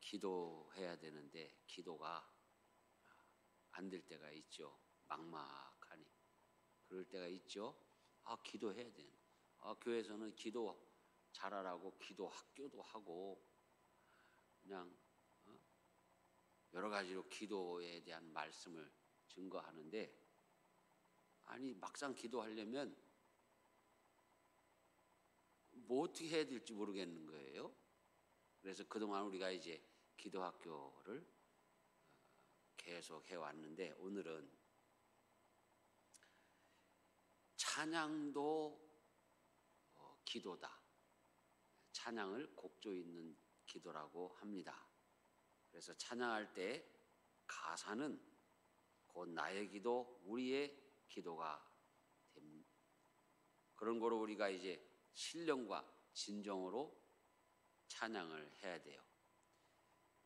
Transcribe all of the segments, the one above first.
기도해야 되는데 기도가 안 될 때가 있죠. 막막하니. 그럴 때가 있죠. 기도해야 되는. 교회에서는 기도 잘하라고 기도 학교도 하고 그냥 여러 가지로 기도에 대한 말씀을 증거하는데, 아니 막상 기도하려면 뭐 어떻게 해야 될지 모르겠는 거예요. 그래서 그동안 우리가 이제 기도 학교를 계속 해왔는데, 오늘은 찬양도 기도다. 찬양을 곡조 있는 기도라고 합니다. 그래서 찬양할 때 가사는 곧 나의 기도, 우리의 기도가 됩니다. 그런 거로 우리가 이제 신령과 진정으로 찬양을 해야 돼요.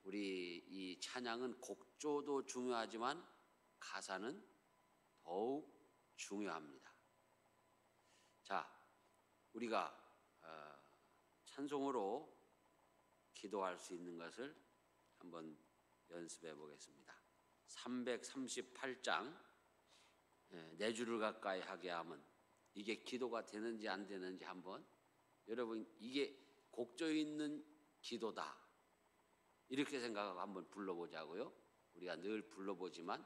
우리 이 찬양은 곡조도 중요하지만 가사는 더욱 중요합니다. 자, 우리가 찬송으로 기도할 수 있는 것을 한번 연습해 보겠습니다. 338장 내 주를 가까이 하게 하면, 이게 기도가 되는지 안 되는지 한번, 여러분 이게 곡조 있는 기도다 이렇게 생각하고 한번 불러보자고요. 우리가 늘 불러보지만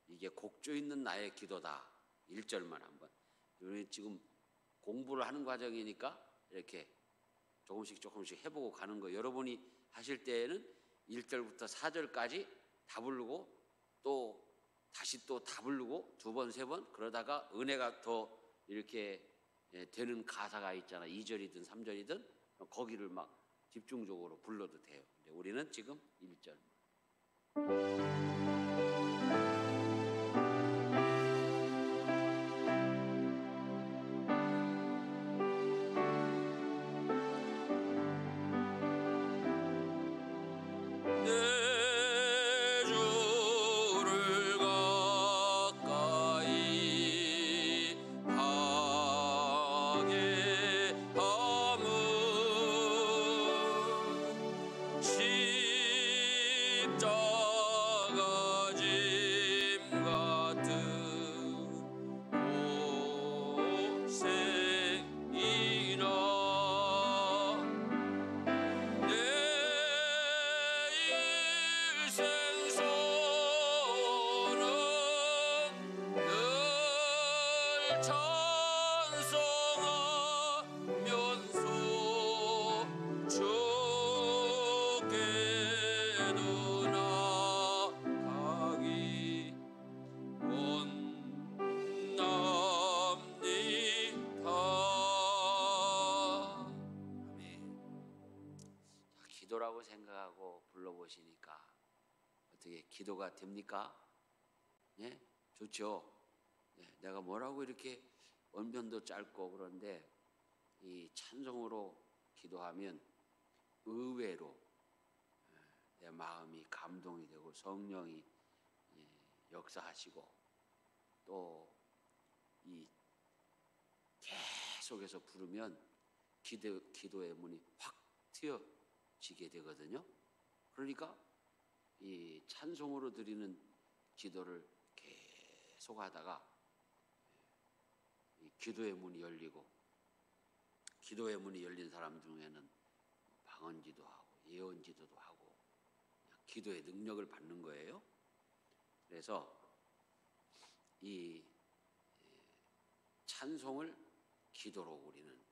이게 곡조 있는 나의 기도다 1절만 한번. 우리 지금 공부를 하는 과정이니까 이렇게 조금씩 해보고 가는 거, 여러분이 하실 때에는 1절부터 4절까지 다 부르고 또 다시 또 다 부르고 두 번, 세 번, 그러다가 은혜가 더 이렇게 되는 가사가 있잖아. 2절이든 3절이든 거기를 막 집중적으로 불러도 돼요. 근데 우리는 지금 1절. 기도라고 생각하고 불러보시니까 어떻게 기도가 됩니까? 예? 좋죠? 내가 뭐라고 이렇게 언변도 짧고 그런데 이 찬송으로 기도하면 의외로 내 마음이 감동이 되고 성령이 역사하시고 또 이 계속해서 부르면 기도의 문이 확 트여지게 되거든요. 그러니까 이 찬송으로 드리는 기도를 계속 하다가 이 기도의 문이 열리고, 기도의 문이 열린 사람 중에는 방언기도 하고 예언기도도 하고 기도의 능력을 받는 거예요. 그래서 이 찬송을 기도로 우리는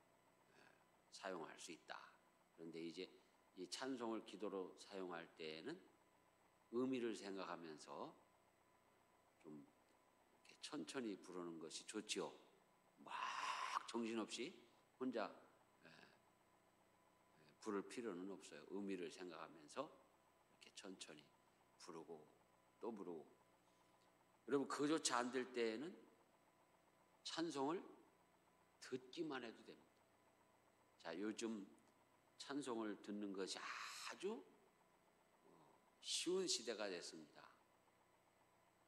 사용할 수 있다. 그런데 이제 이 찬송을 기도로 사용할 때에는 의미를 생각하면서 좀 이렇게 천천히 부르는 것이 좋지요. 막 정신없이 혼자 부를 필요는 없어요. 의미를 생각하면서 이렇게 천천히 부르고 또 부르고. 여러분 그조차 안 될 때에는 찬송을 듣기만 해도 됩니다. 자, 요즘 찬송을 듣는 것이 아주 쉬운 시대가 됐습니다.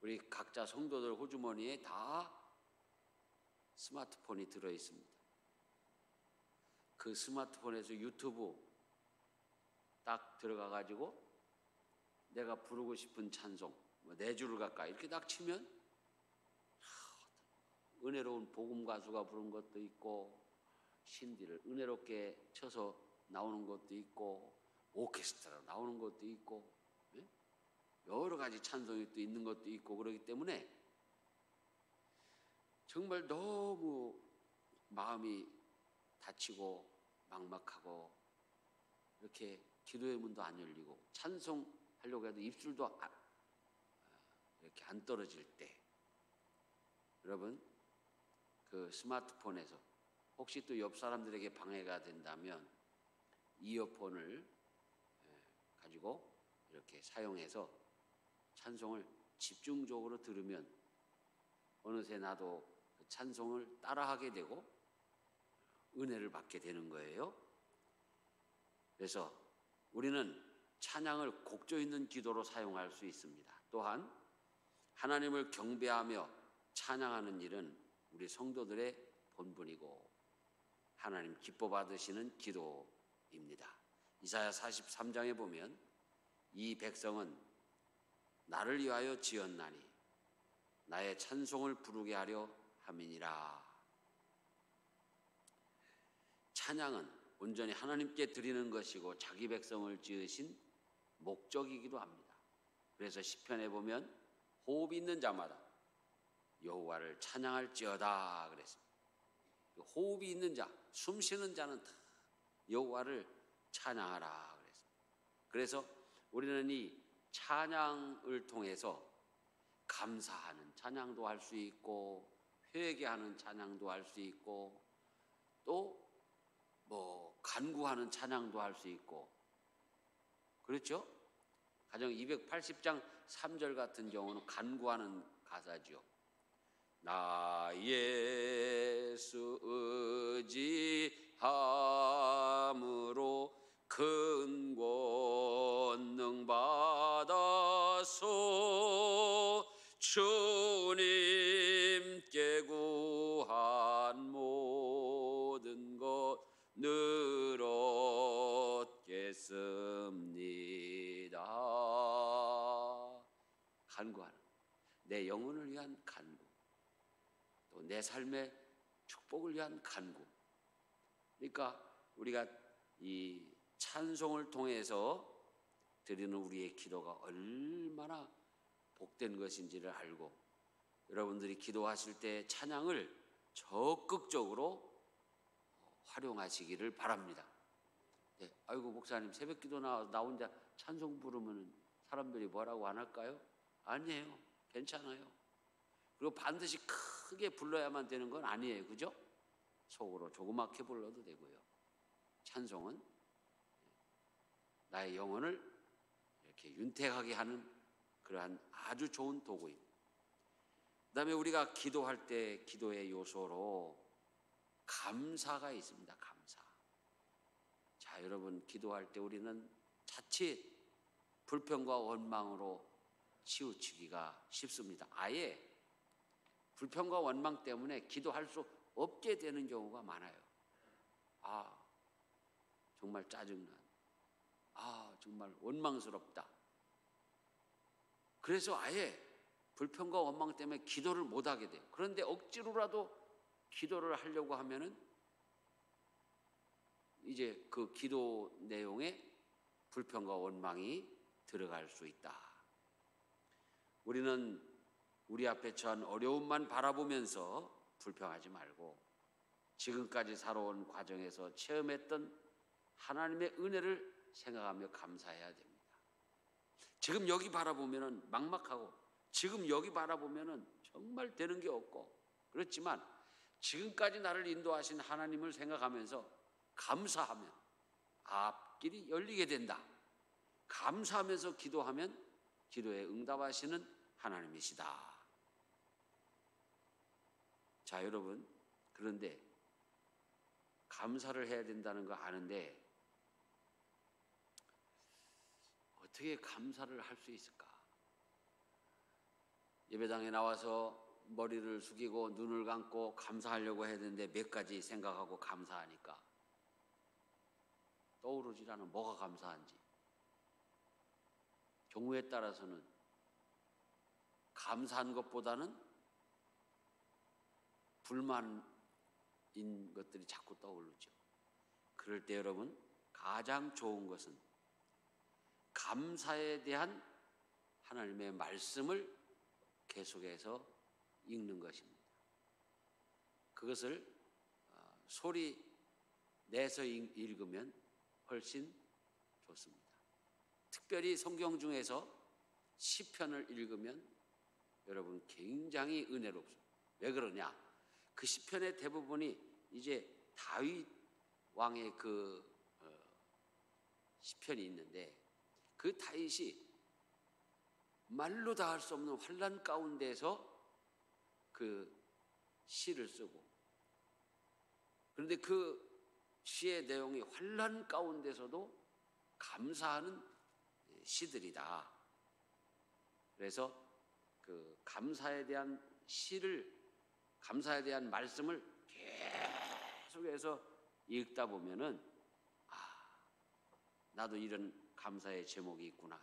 우리 각자 성도들 호주머니에 다 스마트폰이 들어 있습니다. 그 스마트폰에서 유튜브 딱 들어가 가지고 내가 부르고 싶은 찬송, 뭐 4줄 가까이 이렇게 딱 치면 은혜로운 복음 가수가 부른 것도 있고, 신디를 은혜롭게 쳐서 나오는 것도 있고, 오케스트라 나오는 것도 있고, 여러 가지 찬송이 또 있는 것도 있고, 그렇기 때문에 정말 너무 마음이 다치고 막막하고, 이렇게 기도의 문도 안 열리고 찬송하려고 해도 입술도 이렇게 안 떨어질 때, 여러분 그 스마트폰에서 혹시 또 옆 사람들에게 방해가 된다면 이어폰을 가지고 이렇게 사용해서 찬송을 집중적으로 들으면 어느새 나도 그 찬송을 따라하게 되고 은혜를 받게 되는 거예요. 그래서 우리는 찬양을 곡조 있는 기도로 사용할 수 있습니다. 또한 하나님을 경배하며 찬양하는 일은 우리 성도들의 본분이고 하나님 기뻐 받으시는 기도입니다. 이사야 43장에 보면 이 백성은 나를 위하여 지었나니 나의 찬송을 부르게 하려 함이니라. 찬양은 온전히 하나님께 드리는 것이고 자기 백성을 지으신 목적이기도 합니다. 그래서 시편에 보면 호흡이 있는 자마다 여호와를 찬양할지어다 그랬습니다. 호흡이 있는 자, 숨 쉬는 자는 다 여호와를 찬양하라 그랬습니다. 그래서 우리는 이 찬양을 통해서 감사하는 찬양도 할 수 있고, 회개하는 찬양도 할 수 있고, 또 간구하는 찬양도 할 수 있고, 그렇죠? 가령 280장 3절 같은 경우는 간구하는 가사죠. 나 예수 의지함으로 큰 권능 받아서 주님께 구한 모든 것 늘 얻겠습니다. 간구하는, 내 영혼을 위한 간구, 또 내 삶의 축복을 위한 간구. 그러니까 우리가 이 찬송을 통해서 드리는 우리의 기도가 얼마나 복된 것인지를 알고, 여러분들이 기도하실 때 찬양을 적극적으로 활용하시기를 바랍니다. 네, 아이고 목사님 새벽 기도 나 혼자 찬송 부르면 사람들이 뭐라고 안 할까요? 아니에요. 괜찮아요. 그리고 반드시 크게 불러야만 되는 건 아니에요. 그죠? 속으로 조그맣게 불러도 되고요. 찬송은 나의 영혼을 이렇게 윤택하게 하는 그러한 아주 좋은 도구입니다. 그 다음에 우리가 기도할 때 기도의 요소로 감사가 있습니다. 감사. 자, 여러분 기도할 때 우리는 자칫 불평과 원망으로 치우치기가 쉽습니다. 아예 불평과 원망 때문에 기도할 수 없게 되는 경우가 많아요. 정말 짜증난, 정말 원망스럽다. 그래서 아예 불평과 원망 때문에 기도를 못하게 돼요. 그런데 억지로라도 기도를 하려고 하면은 이제 그 기도 내용에 불평과 원망이 들어갈 수 있다. 우리는 우리 앞에 처한 어려움만 바라보면서 불평하지 말고 지금까지 살아온 과정에서 체험했던 하나님의 은혜를 생각하며 감사해야 됩니다. 지금 여기 바라보면은 막막하고, 지금 여기 바라보면은 정말 되는 게 없고, 그렇지만 지금까지 나를 인도하신 하나님을 생각하면서 감사하면 앞길이 열리게 된다. 감사하면서 기도하면 기도에 응답하시는 하나님이시다. 자, 여러분, 그런데 감사를 해야 된다는 거 아는데 어떻게 감사를 할 수 있을까? 예배당에 나와서 머리를 숙이고 눈을 감고 감사하려고 해야 되는데 몇 가지 생각하고 감사하니까 떠오르질 않아. 뭐가 감사한지. 경우에 따라서는 감사한 것보다는 불만인 것들이 자꾸 떠오르죠. 그럴 때 여러분, 가장 좋은 것은 감사에 대한 하나님의 말씀을 계속해서 읽는 것입니다. 그것을 소리 내서 읽으면 훨씬 좋습니다. 특별히 성경 중에서 시편을 읽으면 여러분 굉장히 은혜롭습니다. 왜 그러냐? 그 시편의 대부분이 이제 다윗 왕의 그 시편이 있는데, 그 다윗이 말로 다 할 수 없는 환난 가운데서 그 시를 쓰고, 그런데 그 시의 내용이 환난 가운데서도 감사하는 시들이다. 그래서 그 감사에 대한 시를, 감사에 대한 말씀을 계속해서 읽다 보면은 나도 이런 감사의 제목이 있구나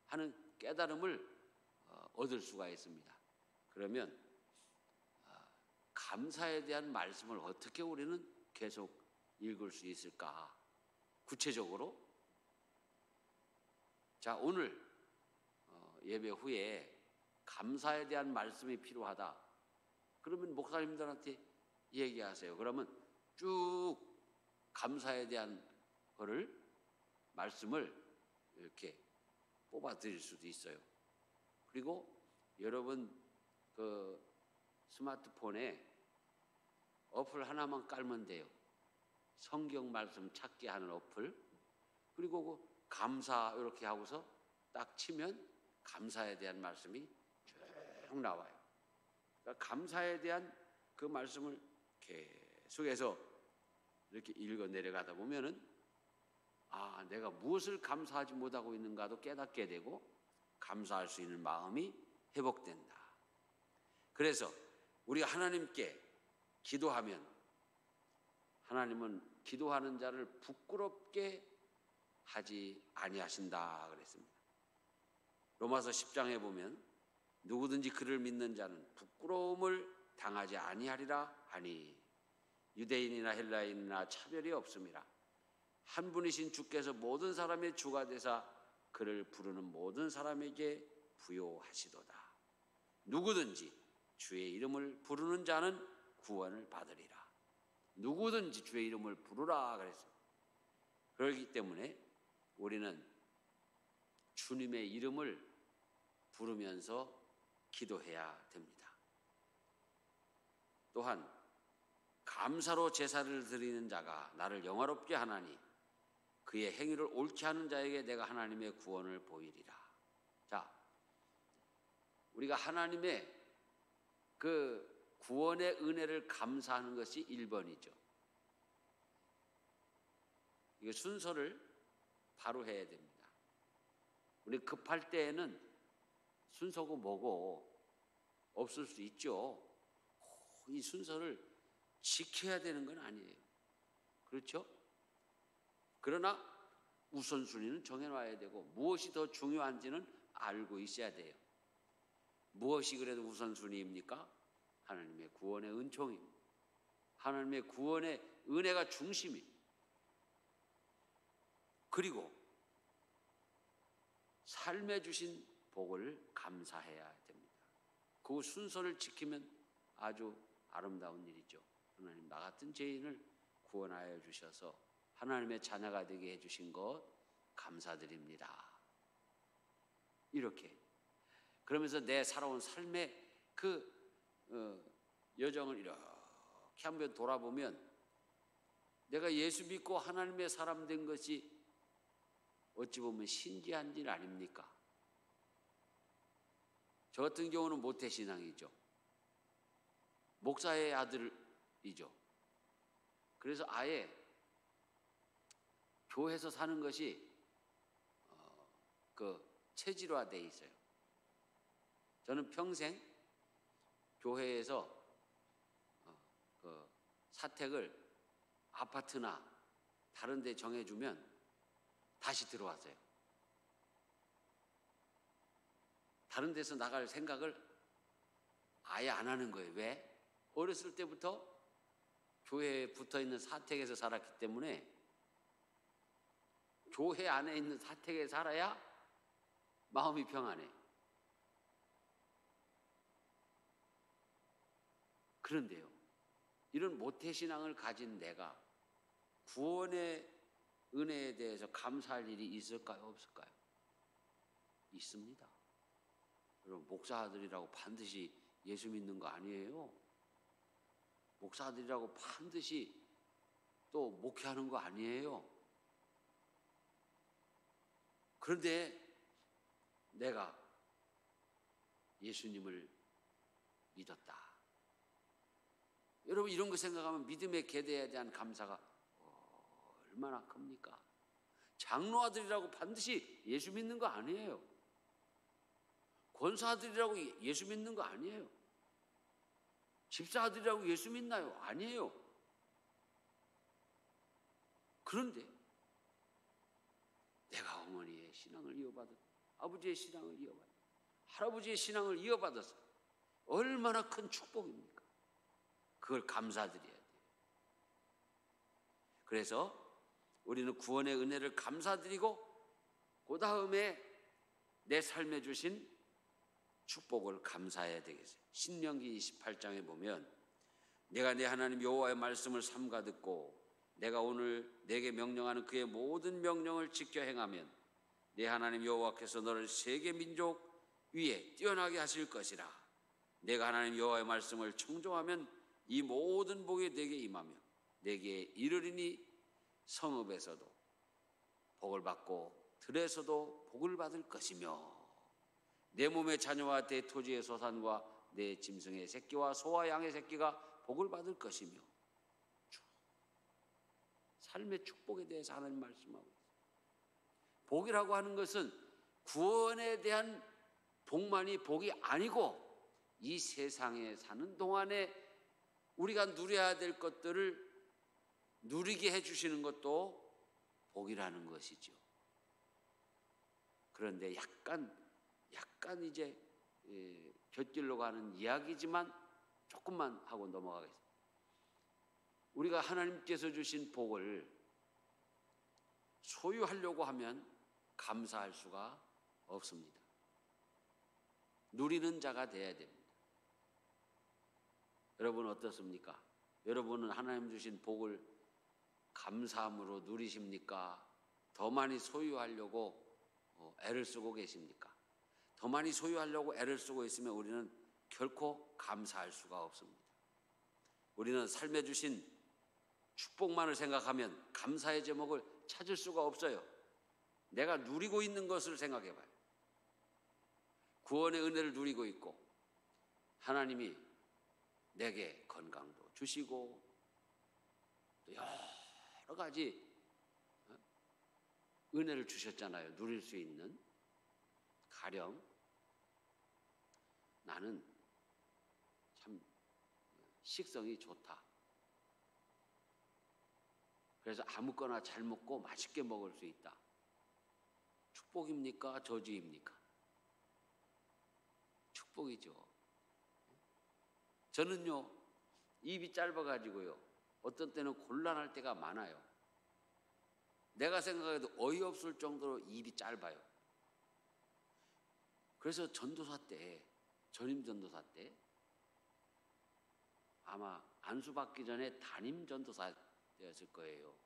하는 깨달음을 얻을 수가 있습니다. 그러면 감사에 대한 말씀을 어떻게 우리는 계속 읽을 수 있을까? 구체적으로, 자, 오늘 예배 후에 감사에 대한 말씀이 필요하다. 그러면 목사님들한테 얘기하세요. 그러면 쭉 감사에 대한 거를, 말씀을 이렇게 뽑아 드릴 수도 있어요. 그리고 여러분 그 스마트폰에 어플 하나만 깔면 돼요. 성경 말씀 찾기 하는 어플. 그리고 그 감사 이렇게 하고서 딱 치면 감사에 대한 말씀이 쭉 나와요. 그러니까 감사에 대한 그 말씀을 계속해서 이렇게 읽어 내려가다 보면은 내가 무엇을 감사하지 못하고 있는가도 깨닫게 되고 감사할 수 있는 마음이 회복된다. 그래서 우리가 하나님께 기도하면 하나님은 기도하는 자를 부끄럽게 하지 아니하신다 그랬습니다. 로마서 10장에 보면 누구든지 그를 믿는 자는 부끄러움을 당하지 아니하리라 하니 유대인이나 헬라인이나 차별이 없음이라. 한 분이신 주께서 모든 사람의 주가 되사 그를 부르는 모든 사람에게 부요하시도다. 누구든지 주의 이름을 부르는 자는 구원을 받으리라. 누구든지 주의 이름을 부르라 그랬어요. 그렇기 때문에 우리는 주님의 이름을 부르면서 기도해야 됩니다. 또한 감사로 제사를 드리는 자가 나를 영화롭게 하나니 그의 행위를 옳게 하는 자에게 내가 하나님의 구원을 보이리라. 자, 우리가 하나님의 그 구원의 은혜를 감사하는 것이 1번이죠. 이거 순서를 바로 해야 됩니다. 우리 급할 때에는 순서고 뭐고 없을 수 있죠. 이 순서를 지켜야 되는 건 아니에요. 그렇죠? 그러나 우선순위는 정해놔야 되고 무엇이 더 중요한지는 알고 있어야 돼요. 무엇이 그래도 우선순위입니까? 하나님의 구원의 은총입니다. 하나님의 구원의 은혜가 중심입니다. 그리고 삶에 주신 복을 감사해야 됩니다. 그 순서를 지키면 아주 아름다운 일이죠. 하나님, 나 같은 죄인을 구원하여 주셔서 하나님의 자녀가 되게 해주신 것 감사드립니다. 이렇게 그러면서 내 살아온 삶의 그 여정을 이렇게 한번 돌아보면 내가 예수 믿고 하나님의 사람 된 것이 어찌 보면 신기한 일 아닙니까? 저 같은 경우는 모태신앙이죠. 목사의 아들이죠. 그래서 아예 교회에서 사는 것이 그 체질화되어 있어요. 저는 평생 교회에서 그 사택을 아파트나 다른 데 정해주면 다시 들어왔어요. 다른 데서 나갈 생각을 아예 안 하는 거예요. 왜? 어렸을 때부터 교회에 붙어있는 사택에서 살았기 때문에 교회 안에 있는 사택에 살아야 마음이 평안해. 그런데요, 이런 모태신앙을 가진 내가 구원의 은혜에 대해서 감사할 일이 있을까요? 없을까요? 있습니다. 여러분, 목사들이라고 반드시 예수 믿는 거 아니에요. 목사들이라고 반드시 또 목회하는 거 아니에요. 그런데 내가 예수님을 믿었다. 여러분, 이런 거 생각하면 믿음의 계대에 대한 감사가 얼마나 큽니까? 장로아들이라고 반드시 예수 믿는 거 아니에요. 권사아들이라고 예수 믿는 거 아니에요. 집사아들이라고 예수 믿나요? 아니에요. 그런데 내가 어머니의 신앙을 이어받았, 아버지의 신앙을 이어받았, 할아버지의 신앙을 이어받았어. 얼마나 큰 축복입니까? 그걸 감사드려야 돼요. 그래서 우리는 구원의 은혜를 감사드리고 그 다음에 내 삶에 주신 축복을 감사해야 되겠어요. 신명기 28장에 보면 내가 내 하나님 여호와의 말씀을 삼가 듣고 내가 오늘 내게 명령하는 그의 모든 명령을 지켜 행하면 내 하나님 여호와께서 너를 세계 민족 위에 뛰어나게 하실 것이라. 내가 하나님 여호와의 말씀을 청종하면 이 모든 복이 내게 임하며 내게 이르리니 성읍에서도 복을 받고 들에서도 복을 받을 것이며 내 몸의 자녀와 내 토지의 소산과 내 짐승의 새끼와 소와 양의 새끼가 복을 받을 것이며. 삶의 축복에 대해서 하나님 말씀하고 있어요. 복이라고 하는 것은 구원에 대한 복만이 복이 아니고 이 세상에 사는 동안에 우리가 누려야 될 것들을 누리게 해주시는 것도 복이라는 것이죠. 그런데 약간 이제 곁길로 가는 이야기지만 조금만 하고 넘어가겠습니다. 우리가 하나님께서 주신 복을 소유하려고 하면 감사할 수가 없습니다. 누리는 자가 되어야 됩니다. 여러분 어떻습니까? 여러분은 하나님 주신 복을 감사함으로 누리십니까? 더 많이 소유하려고 애를 쓰고 계십니까? 더 많이 소유하려고 애를 쓰고 있으면 우리는 결코 감사할 수가 없습니다. 우리는 삶에 주신 축복만을 생각하면 감사의 제목을 찾을 수가 없어요. 내가 누리고 있는 것을 생각해 봐요. 구원의 은혜를 누리고 있고 하나님이 내게 건강도 주시고 또 여러 가지 은혜를 주셨잖아요. 누릴 수 있는. 가령 나는 참 식성이 좋다. 그래서 아무거나 잘 먹고 맛있게 먹을 수 있다. 축복입니까? 저주입니까? 축복이죠. 저는요, 입이 짧아가지고요, 어떤 때는 곤란할 때가 많아요. 내가 생각해도 어이없을 정도로 입이 짧아요. 그래서 전도사 때, 전임 전도사 때, 아마 안수받기 전에 담임 전도사 되었을 거예요.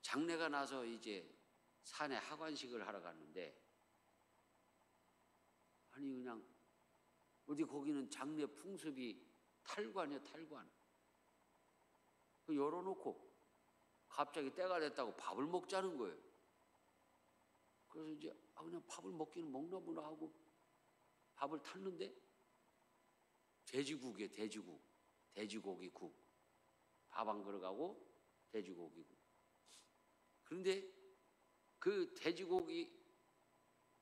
장례가 나서 이제 산에 하관식을 하러 갔는데, 아니 그냥 어디 거기는 장례 풍습이 탈관이야, 탈관. 그 열어놓고 갑자기 때가 됐다고 밥을 먹자는 거예요. 그래서 이제 그냥 밥을 먹기는 먹나 보나 하고 밥을 탔는데 돼지국이에요, 돼지국. 돼지고기국. 밥 한 그릇하고 돼지고기국. 그런데 그 돼지고기,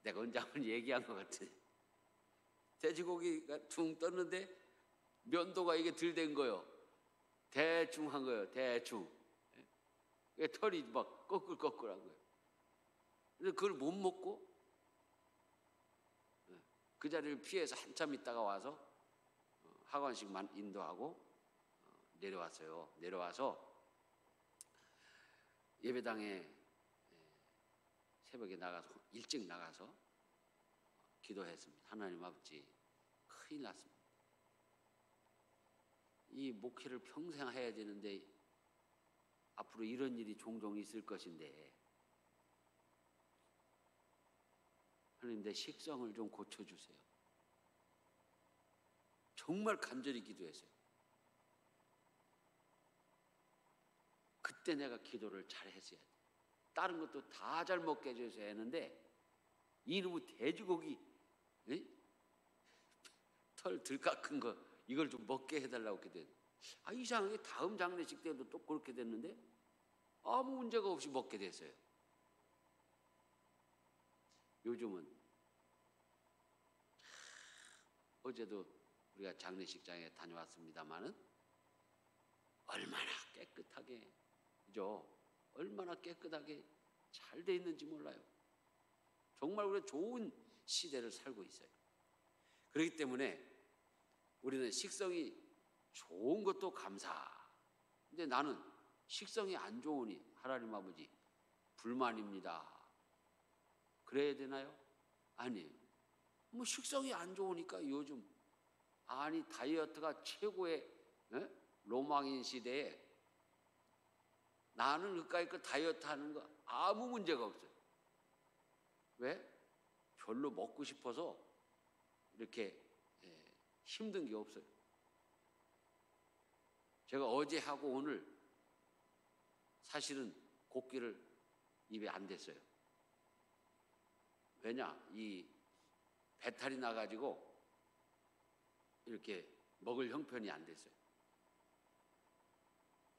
내가 언제 한번 얘기한 것 같아. 돼지고기가 퉁 떴는데 면도가 이게 덜 된 거예요. 대충 한 거예요, 대충. 털이 막 꺼끌꺼끌한 거예요. 근데 그걸 못 먹고 그 자리를 피해서 한참 있다가 와서 하관식만 인도하고 내려왔어요. 내려와서 예배당에 새벽에 나가서 일찍 나가서 기도했습니다. 하나님 아버지, 큰일 났습니다. 이 목회를 평생 해야 되는데 앞으로 이런 일이 종종 있을 것인데 하나님, 내 식성을 좀 고쳐주세요. 정말 간절히 기도했어요. 그때 내가 기도를 잘 했어야 돼. 다른 것도 다 잘 먹게 해줘야 했는데 이놈의 돼지고기 털 들깎은 거 이걸 좀 먹게 해달라고 기도했는데 이상하게 다음 장례식 때도 또 그렇게 됐는데 아무 문제가 없이 먹게 됐어요. 요즘은 어제도 우리가 장례식장에 다녀왔습니다마는 얼마나 깨끗하게, 그죠? 얼마나 깨끗하게 잘 돼 있는지 몰라요. 정말 우리가 좋은 시대를 살고 있어요. 그렇기 때문에 우리는 식성이 좋은 것도 감사. 근데 나는 식성이 안 좋으니 하나님 아버지 불만입니다. 그래야 되나요? 아니에요. 뭐 식성이 안 좋으니까 요즘 다이어트가 최고의 로망인 시대에 나는 그까이 그 다이어트 하는 거 아무 문제가 없어요. 왜? 별로 먹고 싶어서 이렇게 힘든 게 없어요. 제가 어제 하고 오늘 사실은 곡기를 입에 안 댔어요. 왜냐? 이 배탈이 나가지고 이렇게 먹을 형편이 안 됐어요.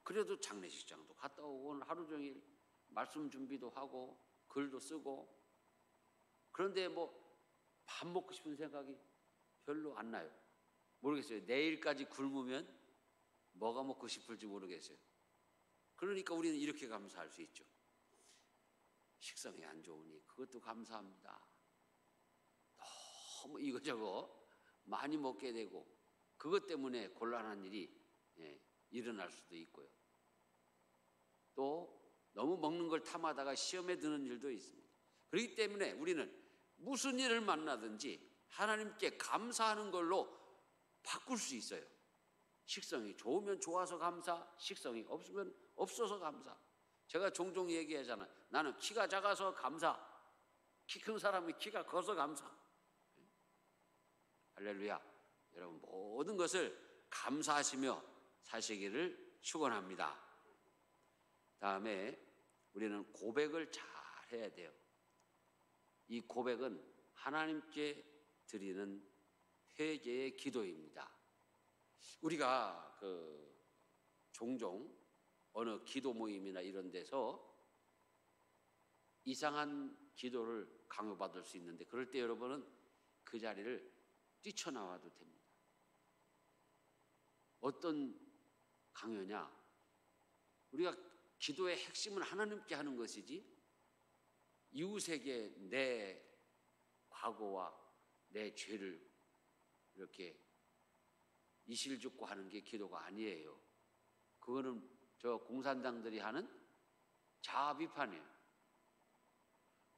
그래도 장례식장도 갔다 오고 오늘 하루 종일 말씀 준비도 하고 글도 쓰고 그런데 뭐 밥 먹고 싶은 생각이 별로 안 나요. 모르겠어요. 내일까지 굶으면 뭐가 먹고 싶을지 모르겠어요. 그러니까 우리는 이렇게 감사할 수 있죠. 식성이 안 좋으니 그것도 감사합니다. 너무 이거저거 많이 먹게 되고 그것 때문에 곤란한 일이 일어날 수도 있고요. 또 너무 먹는 걸 탐하다가 시험에 드는 일도 있습니다. 그렇기 때문에 우리는 무슨 일을 만나든지 하나님께 감사하는 걸로 바꿀 수 있어요. 식성이 좋으면 좋아서 감사, 식성이 없으면 없어서 감사. 제가 종종 얘기하잖아요. 나는 키가 작아서 감사, 키 큰 사람이 키가 커서 감사. 할렐루야. 여러분 모든 것을 감사하시며 사시기를 축원합니다. 다음에 우리는 고백을 잘 해야 돼요. 이 고백은 하나님께 드리는 회개의 기도입니다. 우리가 종종 어느 기도 모임이나 이런 데서 이상한 기도를 강요받을 수 있는데 그럴 때 여러분은 그 자리를 뛰쳐나와도 됩니다. 어떤 강요냐? 우리가 기도의 핵심은 하나님께 하는 것이지 이웃에게 내 과거와 내 죄를 이렇게 이실죽고 하는 게 기도가 아니에요. 그거는 저 공산당들이 하는 자아 비판이에요.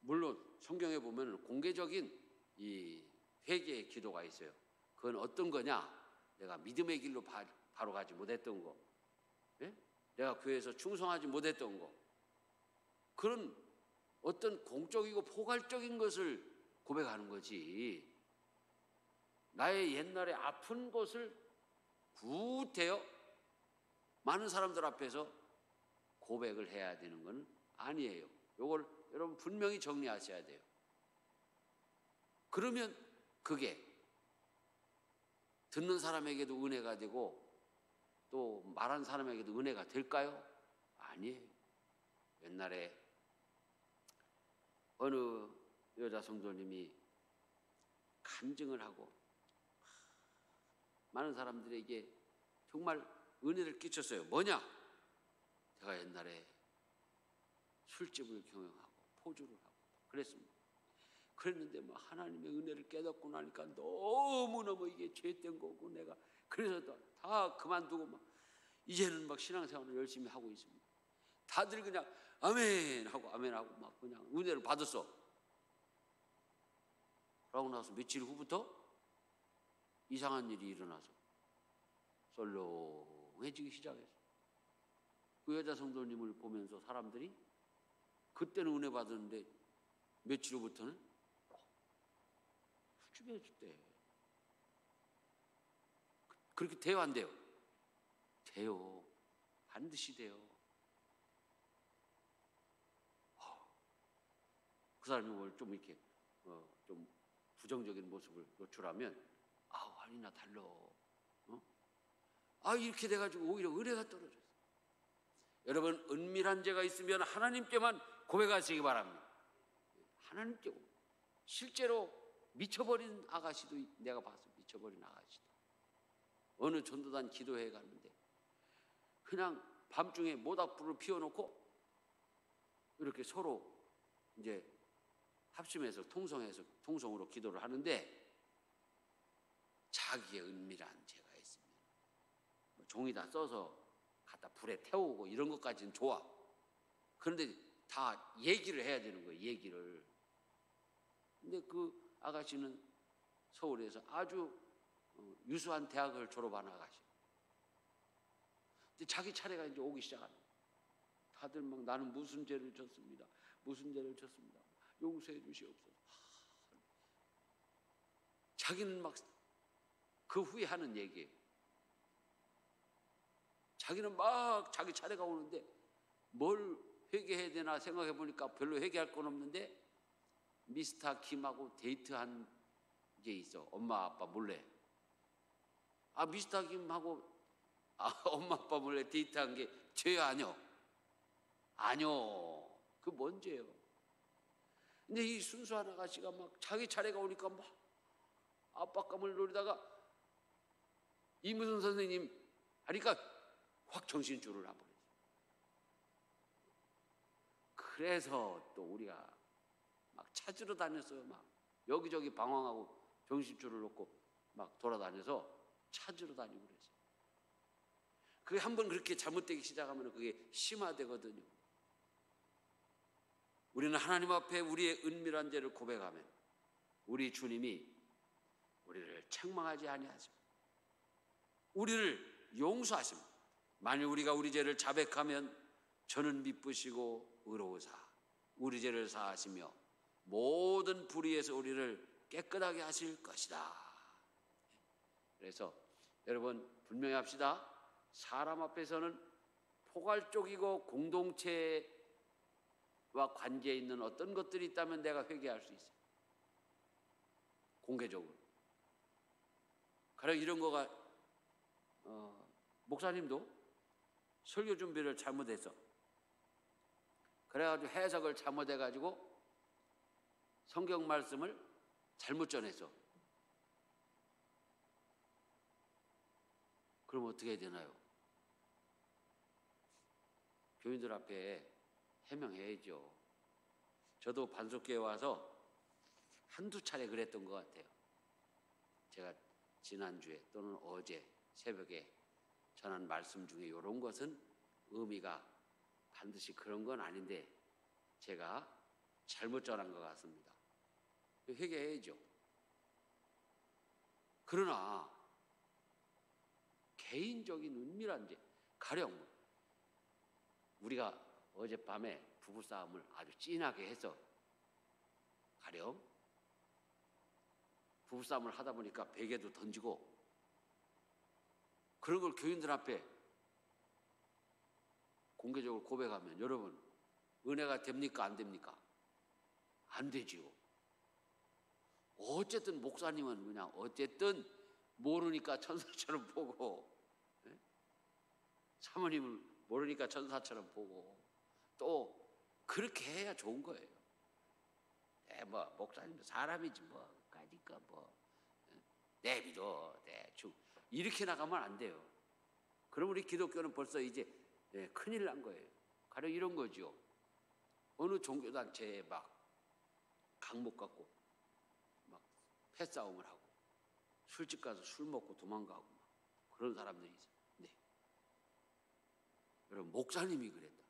물론 성경에 보면 공개적인 이 회개의 기도가 있어요. 그건 어떤 거냐? 내가 믿음의 길로 바로 가지 못했던 거, 내가 교회에서 충성하지 못했던 거, 그런 어떤 공적이고 포괄적인 것을 고백하는 거지. 나의 옛날에 아픈 것을 구태여 많은 사람들 앞에서 고백을 해야 되는 건 아니에요. 이걸 여러분 분명히 정리하셔야 돼요. 그러면 그게 듣는 사람에게도 은혜가 되고 또 말한 사람에게도 은혜가 될까요? 아니에요. 옛날에 어느 여자 성도님이 간증을 하고 많은 사람들에게 정말 은혜를 끼쳤어요. 뭐냐? 제가 옛날에 술집을 경영하고 포주를 하고 그랬습니다. 그랬는데 막 하나님의 은혜를 깨닫고 나니까 너무너무 이게 죄된 거고 내가 그래서 다 그만두고 막 이제는 막 신앙생활을 열심히 하고 있습니다. 다들 그냥 아멘 하고 아멘 하고 막 그냥 은혜를 받았어. 그러고 나서 며칠 후부터 이상한 일이 일어나서 썰렁해지기 시작했어. 그 여자 성도님을 보면서 사람들이 그때는 은혜 받았는데 며칠 후부터는 훌륭해졌대. 그렇게 돼요, 안 돼요? 돼요. 반드시 돼요. 그 사람이 뭘 좀 이렇게 좀 부정적인 모습을 노출하면 아니나 달라. 이렇게 돼가지고 오히려 은혜가 떨어져요. 여러분, 은밀한 죄가 있으면 하나님께만 고백하시기 바랍니다. 하나님께 실제로 미쳐버린 아가씨도 내가 봤어. 미쳐버린 아가씨도 어느 전도단 기도회 갔는데 그냥 밤중에 모닥불을 피워놓고 이렇게 서로 이제 합심해서 통성으로 기도를 하는데 자기의 은밀한 죄가 있으면 종이다 써서 갖다 불에 태우고 이런 것까지는 좋아. 그런데 다 얘기를 해야 되는 거예요. 얘기를. 근데 그 아가씨는 서울에서 아주 유수한 대학을 졸업한 아가씨. 근데 자기 차례가 이제 오기 시작합니다. 다들 막 나는 무슨 죄를 졌습니다. 무슨 죄를 졌습니다. 용서해 주시옵소서. 자기는 막 그 후에 하는 얘기예요. 자기는 막 자기 차례가 오는데 뭘 회개해야 되나 생각해 보니까 별로 회개할 건 없는데 미스터 김하고 데이트한 게 있어. 엄마 아빠 몰래. 미스터 김하고 엄마 아빠 몰래 데이트한 게 죄 아니요? 아니요. 그 뭔 죄요? 근데 이 순수한 아가씨가 막 자기 차례가 오니까 막 압박감을 노리다가 이무슨 선생님 하니까 확 정신줄을 놔버렸어요. 그래서 또 우리가 막 찾으러 다녔어요. 막 여기저기 방황하고 정신줄을 놓고 막 돌아다녀서 찾으러 다니고 그랬어요. 그게 한번 그렇게 잘못되기 시작하면 그게 심화되거든요. 우리는 하나님 앞에 우리의 은밀한 죄를 고백하면 우리 주님이 우리를 책망하지 아니하십니다. 우리를 용서하십니다. 만일 우리가 우리 죄를 자백하면 저는 미쁘시고 의로우사 우리 죄를 사하시며 모든 불의에서 우리를 깨끗하게 하실 것이다. 그래서 여러분 분명히 합시다. 사람 앞에서는 포괄적이고 공동체와 관계에 있는 어떤 것들이 있다면 내가 회개할 수 있어요. 공개적으로. 가령 이런 거가 목사님도 설교 준비를 잘못했어. 그래가지고 해석을 잘못해가지고 성경 말씀을 잘못 전했어. 그럼 어떻게 해야 되나요? 교인들 앞에 해명해야죠. 저도 반석교회 와서 한두 차례 그랬던 것 같아요. 제가 지난주에 또는 어제 새벽에 전한 말씀 중에 이런 것은 의미가 반드시 그런 건 아닌데 제가 잘못 전한 것 같습니다. 회개해야죠. 그러나 개인적인 은밀한 죄, 가령 우리가 어젯밤에 부부싸움을 아주 진하게 해서 가령 부부싸움을 하다 보니까 베개도 던지고 그런 걸 교인들 앞에 공개적으로 고백하면 여러분 은혜가 됩니까? 안 됩니까? 안 되지요. 어쨌든 목사님은 그냥 어쨌든 모르니까 천사처럼 보고 사모님을 모르니까 천사처럼 보고 또 그렇게 해야 좋은 거예요. 뭐 목사님도 사람이지 뭐 까니까 뭐 내비도 대충 이렇게 나가면 안 돼요. 그럼 우리 기독교는 벌써 이제 큰일 난 거예요. 가령 이런 거죠. 어느 종교단체에 막 강목 갖고 패싸움을 하고 술집 가서 술 먹고 도망가고 막 그런 사람들이 있어요. 네. 여러분, 목사님이 그랬다.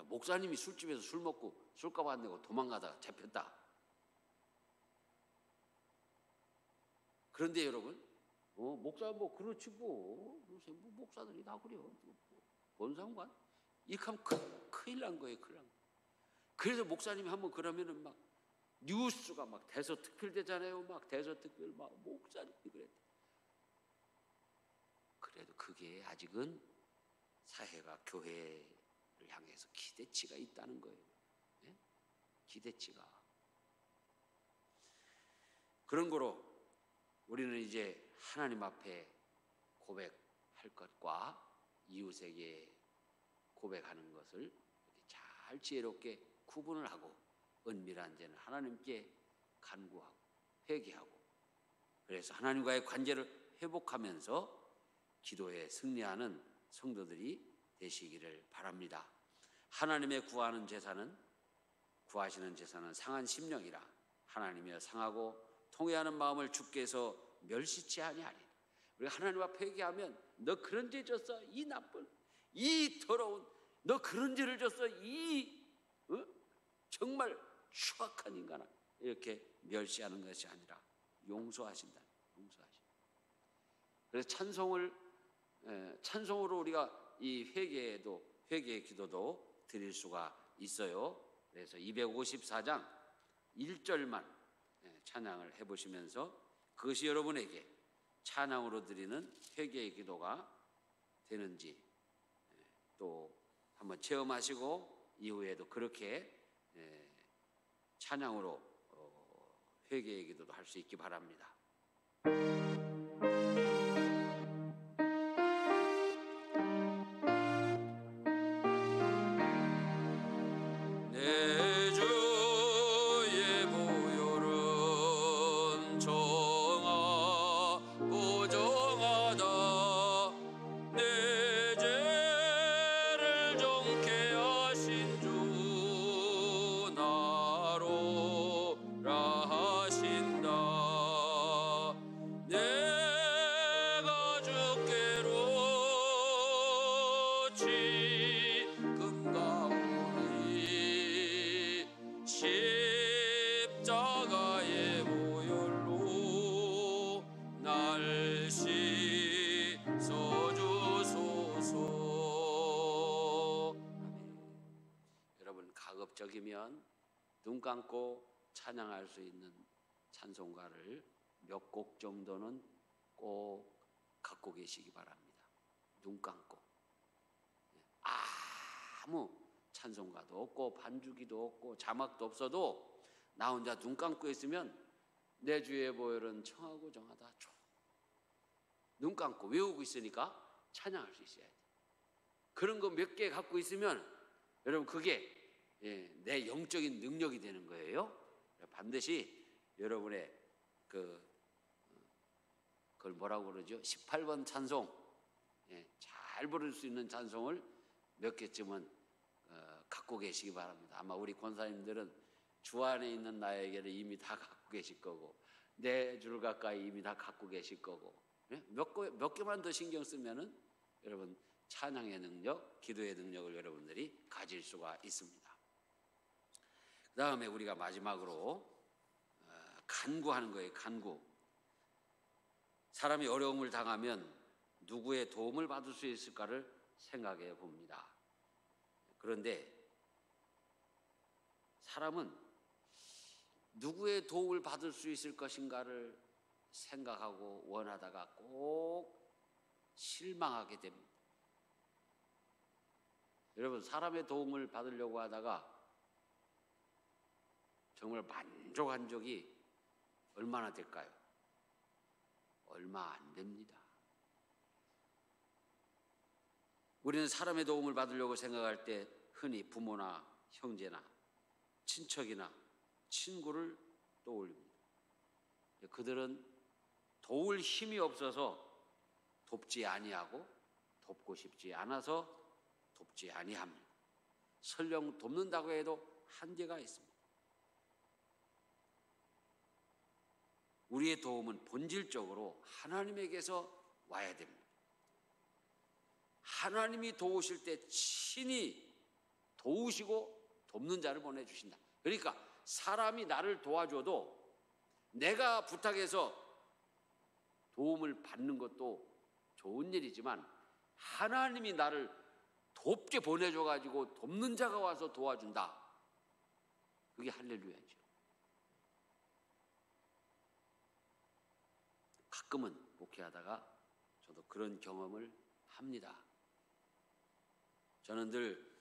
목사님이 술집에서 술 먹고 술값 안 내고 도망가다가 잡혔다. 그런데 여러분, 목사 뭐 그렇지 뭐 요새 뭐 목사들이 다 그래요. 뭔 상관? 이렇게 하면 큰일 난 거예요. 큰일 난 거예요. 그래서 목사님이 한번 그러면은 막 뉴스가 막 대서특필되잖아요. 막 대서특필 막 목사님이 그랬다. 그래도 그게 아직은 사회가 교회를 향해서 기대치가 있다는 거예요. 네? 기대치가. 그런 거로 우리는 이제 하나님 앞에 고백할 것과 이웃에게 고백하는 것을 잘 지혜롭게 구분을 하고 은밀한 죄는 하나님께 간구하고 회개하고, 그래서 하나님과의 관계를 회복하면서 기도에 승리하는 성도들이 되시기를 바랍니다. 하나님의 구하시는 제사는 상한 심령이라 하나님이여 상하고 통회하는 마음을 주께서 멸시치 아니하리라. 우리가 하나님 앞에 회개하면 너 그런 죄 졌어, 이 나쁜, 이 더러운, 너 그런 죄를 졌어, 이 정말 추악한 인간아, 이렇게 멸시하는 것이 아니라 용서하신다. 용서하신다. 그래서 찬송으로 우리가 이 회개의 기도도 드릴 수가 있어요. 그래서 254장 1절만 찬양을 해보시면서 그것이 여러분에게 찬양으로 드리는 회개의 기도가 되는지 또 한번 체험하시고 이후에도 그렇게 찬양으로 회개의 기도도 할 수 있기 바랍니다. 가급적이면 눈 감고 찬양할 수 있는 찬송가를 몇 곡 정도는 꼭 갖고 계시기 바랍니다. 눈 감고. 아무 찬송가도 없고 반주기도 없고 자막도 없어도 나 혼자 눈 감고 있으면 내 주의 보혈은 청하고 정하다. 눈 감고 외우고 있으니까 찬양할 수 있어야 돼. 그런 거 몇 개 갖고 있으면 여러분 그게 내 영적인 능력이 되는 거예요. 반드시 여러분의 그걸 뭐라고 그러죠? 18번 찬송, 잘 부를 수 있는 찬송을 몇 개쯤은 갖고 계시기 바랍니다. 아마 우리 권사님들은 주 안에 있는 나에게는 이미 다 갖고 계실 거고 내 주를 가까이 이미 다 갖고 계실 거고 몇 개만 더 신경 쓰면은 여러분 찬양의 능력, 기도의 능력을 여러분들이 가질 수가 있습니다. 그 다음에 우리가 마지막으로 간구하는 거예요. 간구. 사람이 어려움을 당하면 누구의 도움을 받을 수 있을까를 생각해 봅니다. 그런데 사람은 누구의 도움을 받을 수 있을 것인가를 생각하고 원하다가 꼭 실망하게 됩니다. 여러분, 사람의 도움을 받으려고 하다가 정말 만족한 적이 얼마나 될까요? 얼마 안 됩니다. 우리는 사람의 도움을 받으려고 생각할 때 흔히 부모나 형제나 친척이나 친구를 떠올립니다. 그들은 도울 힘이 없어서 돕지 아니하고 돕고 싶지 않아서 돕지 아니합니다. 설령 돕는다고 해도 한계가 있습니다. 우리의 도움은 본질적으로 하나님에게서 와야 됩니다. 하나님이 도우실 때 친히 도우시고 돕는 자를 보내주신다. 그러니까 사람이 나를 도와줘도 내가 부탁해서 도움을 받는 것도 좋은 일이지만 하나님이 나를 돕게 보내줘가지고 돕는 자가 와서 도와준다. 그게 할렐루야죠. 가끔은 목회하다가 저도 그런 경험을 합니다. 저는 늘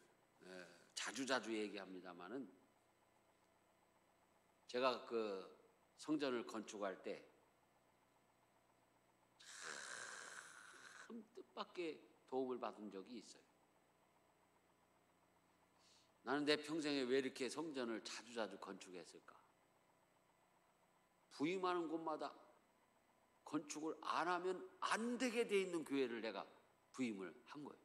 자주자주 얘기합니다마는 제가 그 성전을 건축할 때 참 뜻밖의 도움을 받은 적이 있어요. 나는 내 평생에 왜 이렇게 성전을 자주자주 건축했을까? 부임하는 곳마다 건축을 안 하면 안 되게 돼 있는 교회를 내가 부임을 한 거예요.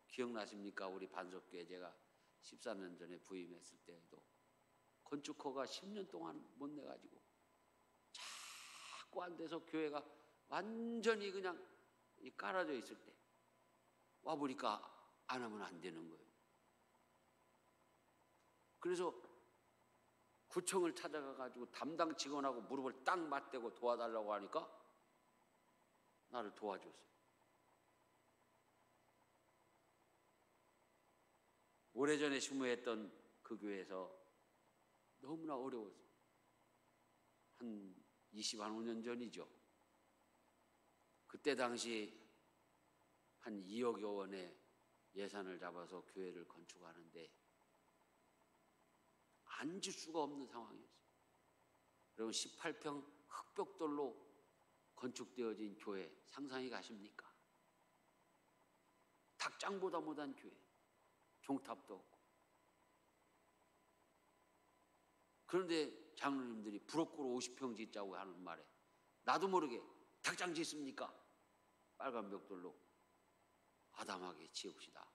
기억나십니까? 우리 반석교회 제가 14년 전에 부임했을 때에도 건축허가 10년 동안 못 내가지고 자꾸 안 돼서 교회가 완전히 그냥 깔아져 있을 때 와보니까 안 하면 안 되는 거예요. 그래서 구청을 찾아가가지고 담당 직원하고 무릎을 딱 맞대고 도와달라고 하니까 나를 도와줬어요. 오래전에 신무했던 그 교회에서 너무나 어려워서 한 25년 전이죠. 그때 당시 한 2억여 원의 예산을 잡아서 교회를 건축하는데 앉을 수가 없는 상황이었어요. 여러분 18평 흙벽돌로 건축되어진 교회 상상이 가십니까? 닭장보다 못한 교회, 종탑도 없고. 그런데 장로님들이 부럭꾸러 50평 짓자고 하는 말에 나도 모르게 닭장 짓습니까? 빨간 벽돌로 아담하게 지읍시다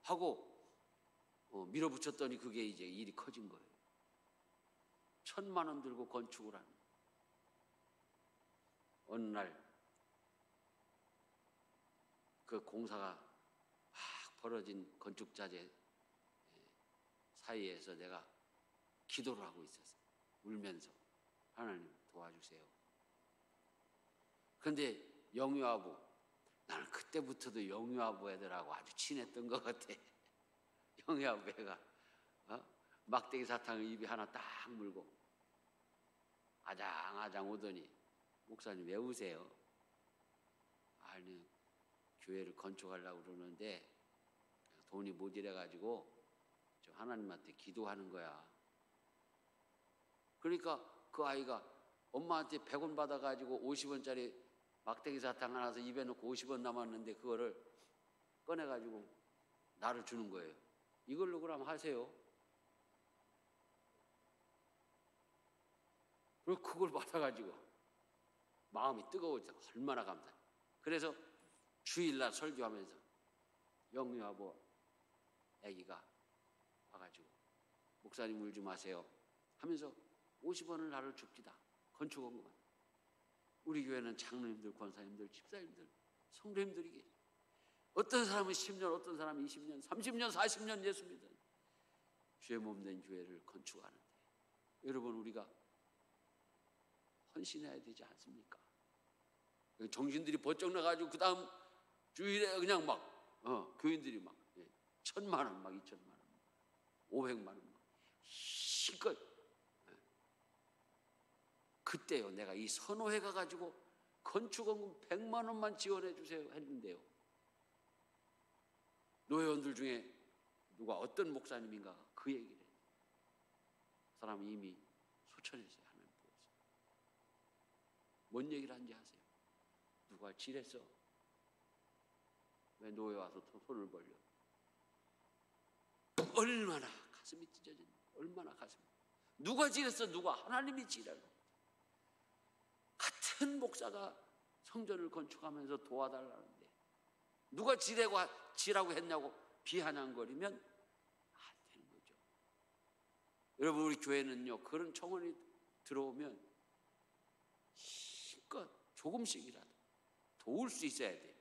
하고 밀어붙였더니 그게 이제 일이 커진 거예요. 1,000만 원 들고 건축을 하는. 어느 날 그 공사가 막 벌어진 건축자재 사이에서 내가 기도를 하고 있었어요. 울면서 하나님 도와주세요. 그런데 영유아부, 나는 그때부터도 영유아부 애들하고 아주 친했던 것 같아. 영유아부 애가 막대기 사탕을 입에 하나 딱 물고 아장아장 오더니 목사님 왜 우세요? 아니 교회를 건축하려고 그러는데 돈이 모자라가지고 저 하나님한테 기도하는 거야. 그러니까 그 아이가 엄마한테 100원 받아가지고 50원짜리 막대기 사탕 하나 서 입에 넣고 50원 남았는데 그거를 꺼내가지고 나를 주는 거예요. 이걸로 그럼 하세요. 그리고 그걸 받아가지고 마음이 뜨거워져. 얼마나 감사해. 그래서 주일날 설교하면서 영유아부 아기가 와가지고 목사님 울지 마세요 하면서 50원을 나를 줍디다. 건축원금만. 우리 교회는 장로님들, 권사님들, 집사님들, 성도님들이 계세요. 어떤 사람은 10년, 어떤 사람은 20년, 30년, 40년 예수 믿은 주의 몸된 교회를 건축하는데 여러분 우리가 헌신해야 되지 않습니까? 정신들이 번쩍 나가지고 그 다음 주일에 그냥 막 교인들이 막 1,000만 원, 막 2,000만 원, 500만 원 막 실컷. 그때요 내가 이 선호회 가가지고 건축원금 100만 원만 지원해 주세요 했는데요. 노회원들 중에 누가 어떤 목사님인가 그 얘기를 해요. 그 사람은 이미 소천했어요. 하나님 보여서. 뭔 얘기를 하는지 아세요? 누가 지랬어? 왜 노회 와서 손을 벌려? 얼마나 가슴이 찢어졌냐. 얼마나 가슴이. 누가 지랬어? 누가? 하나님이 지라고. 같은 목사가 성전을 건축하면서 도와달라는데 누가 지라고 했냐고 비아냥거리면 안 되는 거죠. 여러분 우리 교회는요 그런 청원이 들어오면 힘껏 조금씩이라도 도울 수 있어야 돼요.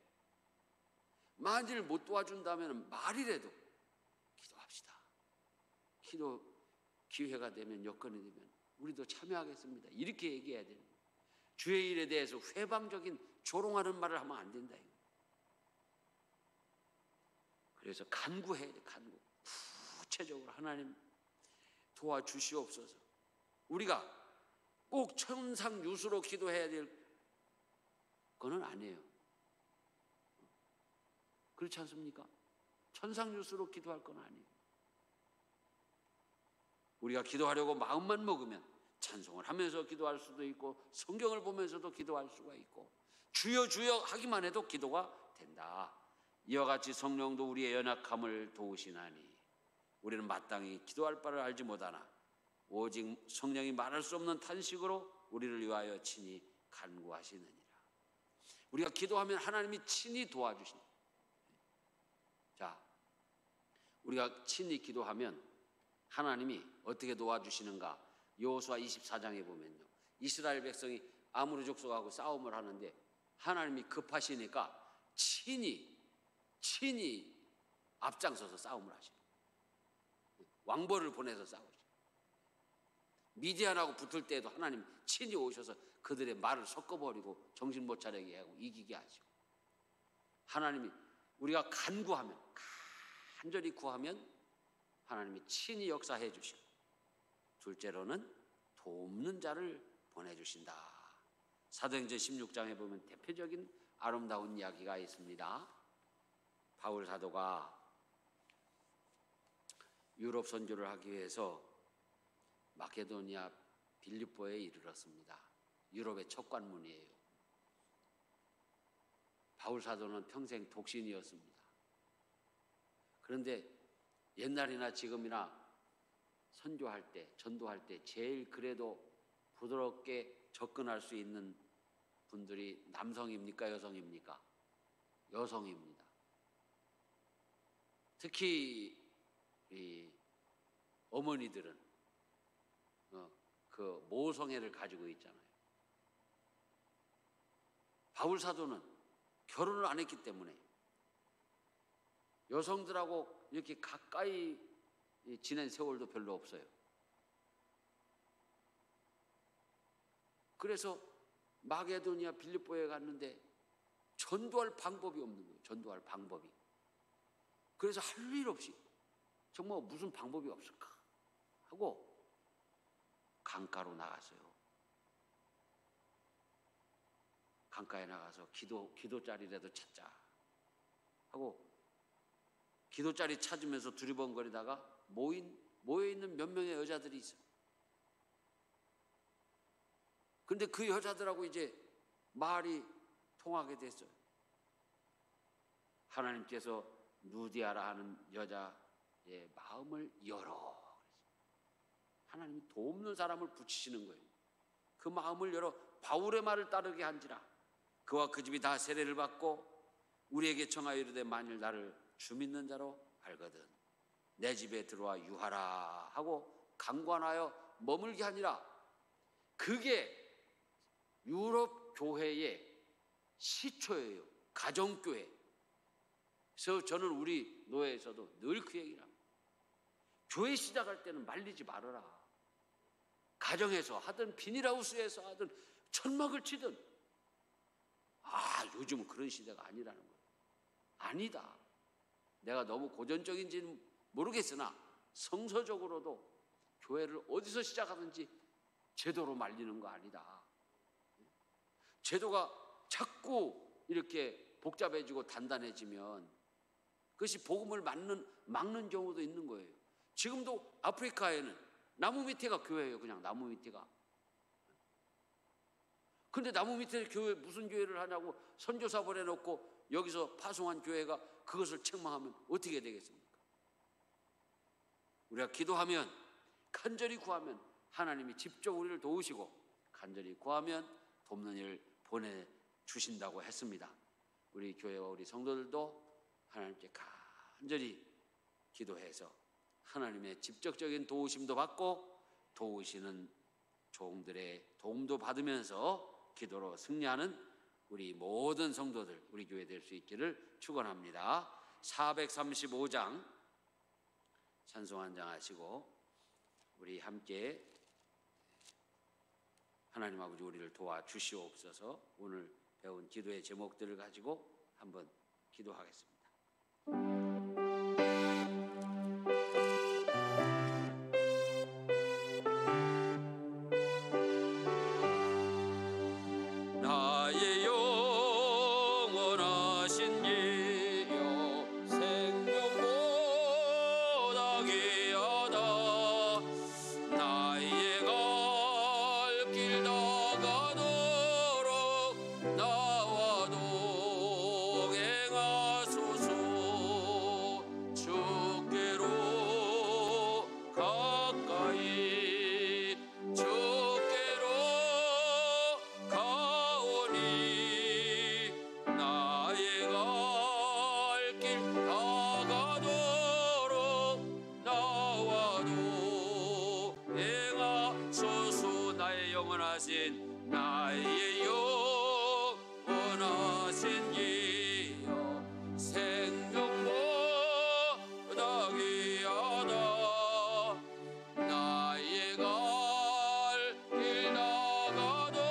만일 못 도와준다면 말이라도 기도합시다. 기도 기회가 되면, 여건이 되면 우리도 참여하겠습니다. 이렇게 얘기해야 돼요. 주의 일에 대해서 회방적인 조롱하는 말을 하면 안 된다. 그래서 간구해야 돼. 간구. 구체적으로 하나님 도와주시옵소서. 우리가 꼭 천상유수로 기도해야 될 거는 아니에요. 그렇지 않습니까? 천상유수로 기도할 건 아니에요. 우리가 기도하려고 마음만 먹으면 찬송을 하면서 기도할 수도 있고, 성경을 보면서도 기도할 수가 있고, 주여 주여 하기만 해도 기도가 된다. 이와 같이 성령도 우리의 연약함을 도우시나니 우리는 마땅히 기도할 바를 알지 못하나 오직 성령이 말할 수 없는 탄식으로 우리를 위하여 친히 간구하시느니라. 우리가 기도하면 하나님이 친히 도와주신다. 자, 우리가 친히 기도하면 하나님이 어떻게 도와주시는가? 여호수아 24장에 보면요, 이스라엘 백성이 아모리 족속하고 싸움을 하는데 하나님이 급하시니까 친히 앞장서서 싸움을 하시고 왕벌을 보내서 싸우죠. 미디안하고 붙을 때에도 하나님 친히 오셔서 그들의 말을 섞어버리고 정신 못 차리게 하고 이기게 하시고, 하나님이 우리가 간구하면, 간절히 구하면 하나님이 친히 역사해 주시고, 둘째로는 돕는 자를 보내주신다. 사도행전 16장에 보면 대표적인 아름다운 이야기가 있습니다. 바울 사도가 유럽 선교를 하기 위해서 마케도니아 빌립보에 이르렀습니다. 유럽의 첫 관문이에요. 바울 사도는 평생 독신이었습니다. 그런데 옛날이나 지금이나 선교할 때, 전도할 때 제일 그래도 부드럽게 접근할 수 있는 분들이 남성입니까? 여성입니까? 여성입니다. 특히 이 어머니들은 그 모성애를 가지고 있잖아요. 바울 사도는 결혼을 안 했기 때문에 여성들하고 이렇게 가까이 지낸 세월도 별로 없어요. 그래서 마게도니아 빌립보에 갔는데 전도할 방법이 없는 거예요. 전도할 방법이. 그래서 할 일 없이 정말 무슨 방법이 없을까 하고 강가로 나갔어요. 강가에 나가서 기도자리라도 찾자 하고 기도자리 찾으면서 두리번거리다가 모여있는 몇 명의 여자들이 있어요. 근데 그 여자들하고 이제 말이 통하게 됐어요. 하나님께서 누디아라 하는 여자의 마음을 열어. 하나님이 돕는 사람을 붙이시는 거예요. 그 마음을 열어 바울의 말을 따르게 한지라. 그와 그 집이 다 세례를 받고 우리에게 청하여 이르되 만일 나를 주 믿는 자로 알거든 내 집에 들어와 유하라 하고 강권하여 머물게 하니라. 그게 유럽 교회의 시초예요. 가정교회. 그래서 저는 우리 노회에서도 늘 그 얘기를 합니다. 교회 시작할 때는 말리지 말아라. 가정에서 하든 비닐하우스에서 하든 천막을 치든. 요즘은 그런 시대가 아니라는 거예요. 아니다. 내가 너무 고전적인지는 모르겠으나 성서적으로도 교회를 어디서 시작하든지 제도로 말리는 거 아니다. 제도가 자꾸 이렇게 복잡해지고 단단해지면 그것이 복음을 막는 경우도 있는 거예요. 지금도 아프리카에는 나무 밑에가 교회예요. 그냥 나무 밑에가. 근데 나무 밑에 교회 무슨 교회를 하냐고 선교사 보내놓고 여기서 파송한 교회가 그것을 책망하면 어떻게 되겠습니까? 우리가 기도하면, 간절히 구하면 하나님이 직접 우리를 도우시고 간절히 구하면 돕는 일을 보내주신다고 했습니다. 우리 교회와 우리 성도들도 하나님께 간절히 기도해서 하나님의 직접적인 도우심도 받고 도우시는 종들의 도움도 받으면서 기도로 승리하는 우리 모든 성도들, 우리 교회 될 수 있기를 축원합니다. 435장 찬송 한 장 하시고 우리 함께 하나님 아버지 우리를 도와주시옵소서. 오늘 배운 기도의 제목들을 가지고 한번 기도하겠습니다. 나의 영원하신 예여 생명보다 귀하다. 나의 갈 길 다가도록 나와 동행하소서. 주께로 가까이 주께로 가오니 나의 갈 길 다가도록 나와 동행하소서. 나의 영원하신 나의 영원하신 이여 생명보다 귀하다. 나의 갈 길 나가도록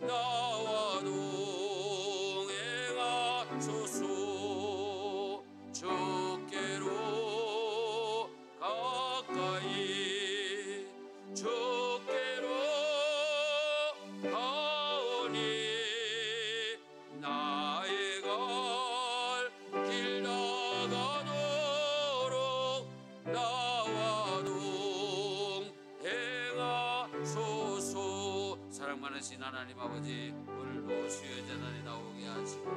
나와 동행하소서. 주께로 가까이 주께로 가오니 나의 갈 길 나가도록 나와 동행하소서. 사랑 많으신 하나님 아버지, 오늘도 주의 재단에 나오게 하시고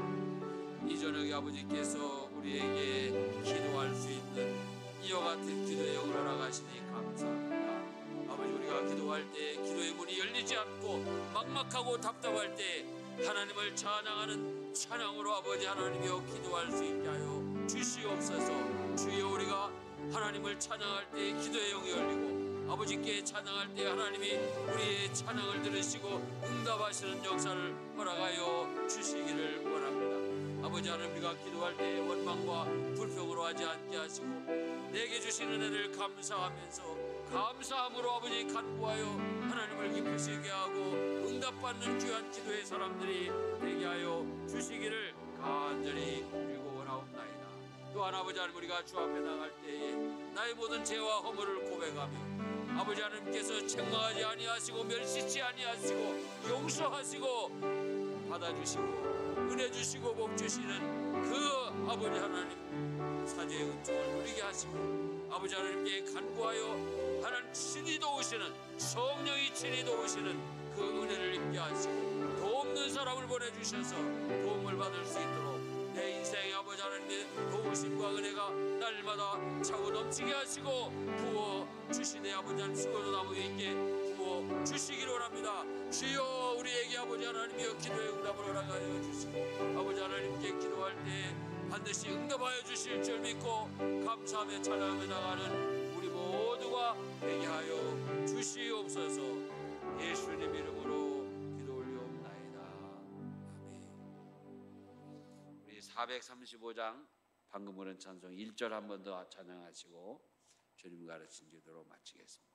이 저녁에 아버지께서 우리에게 기도할 수 있는 이와 같은 기도의 영을 허락하시니 감사합니다. 아버지, 우리가 기도할 때 기도의 문이 열리지 않고 막막하고 답답할 때 하나님을 찬양하는 찬양으로 아버지 하나님이여 기도할 수 있게 하여 주시옵소서. 주여, 우리가 하나님을 찬양할 때 기도의 영이 열리고 아버지께 찬양할 때 하나님이 우리의 찬양을 들으시고 응답하시는 역사를 허락하여 주시기를 원합니다. 아버지 하나님, 우리가 기도할 때 원망과 불평으로 하지 않게 하시고 내게 주신 은혜를 감사하면서 감사함으로 아버지 간구하여 하나님을 기쁘시게 하고 응답받는 귀한 기도의 사람들이 되게 하여 주시기를 간절히 빌고 원하옵나이다. 또한 아버지 하나님, 우리가 주 앞에 나갈 때에 나의 모든 죄와 허물을 고백하며 아버지 하나님께서 책망하지 아니하시고 멸시치 아니하시고 용서하시고 받아주시고 은혜 주시고 복 주시는 그 아버지 하나님 사죄의 은총을 누리게 하시고 아버지 하나님께 간구하여 하나님 친히 도우시는 성령이 친히 도우시는 그 은혜를 입게 하시고 도움는 사람을 보내주셔서 도움을 받을 수 있도록 내 인생의 아버지 하나님의 도우심과 은혜가 날마다 차고 넘치게 하시고 부어 주시네. 아버지 하나님, 수고도 나무 위에 있게 부어 주시기를 원합니다. 주여, 우리에게 아버지 하나님이여 기도의 응답을 허락하여 주시고 아버지 하나님께 기도할 때 반드시 응답하여 주실 줄 믿고 감사하며 찬양하며 나가는 우리 모두가 되게 하여 주시옵소서. 예수님 이름으로 기도 올려옵나이다. 아멘. 우리 435장 방금 그런 찬송 1절 한 번 더 찬양하시고 주님 가르친 기도로 마치겠습니다.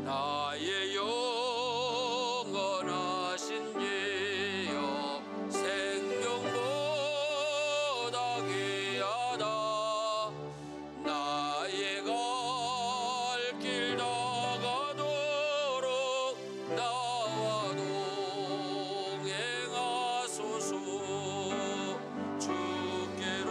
나의 영원하신 예여 생명보다 귀하다. 나의 갈 길 나가도록 나와 동행하소서. 주께로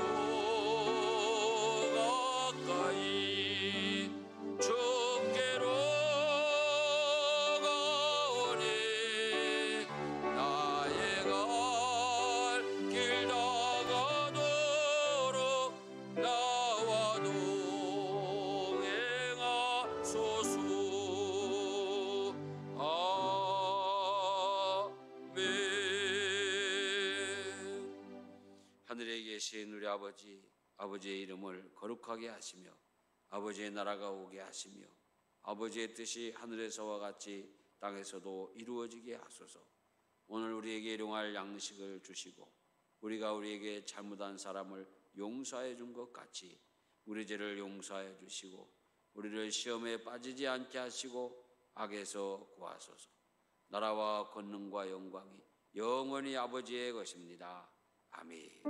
되신 우리 아버지의 이름을 거룩하게 하시며 아버지의 나라가 오게 하시며 아버지의 뜻이 하늘에서와 같이 땅에서도 이루어지게 하소서. 오늘 우리에게 일용할 양식을 주시고 우리가 우리에게 잘못한 사람을 용서해 준 것 같이 우리 죄를 용서해 주시고 우리를 시험에 빠지지 않게 하시고 악에서 구하소서. 나라와 권능과 영광이 영원히 아버지의 것입니다. 아멘.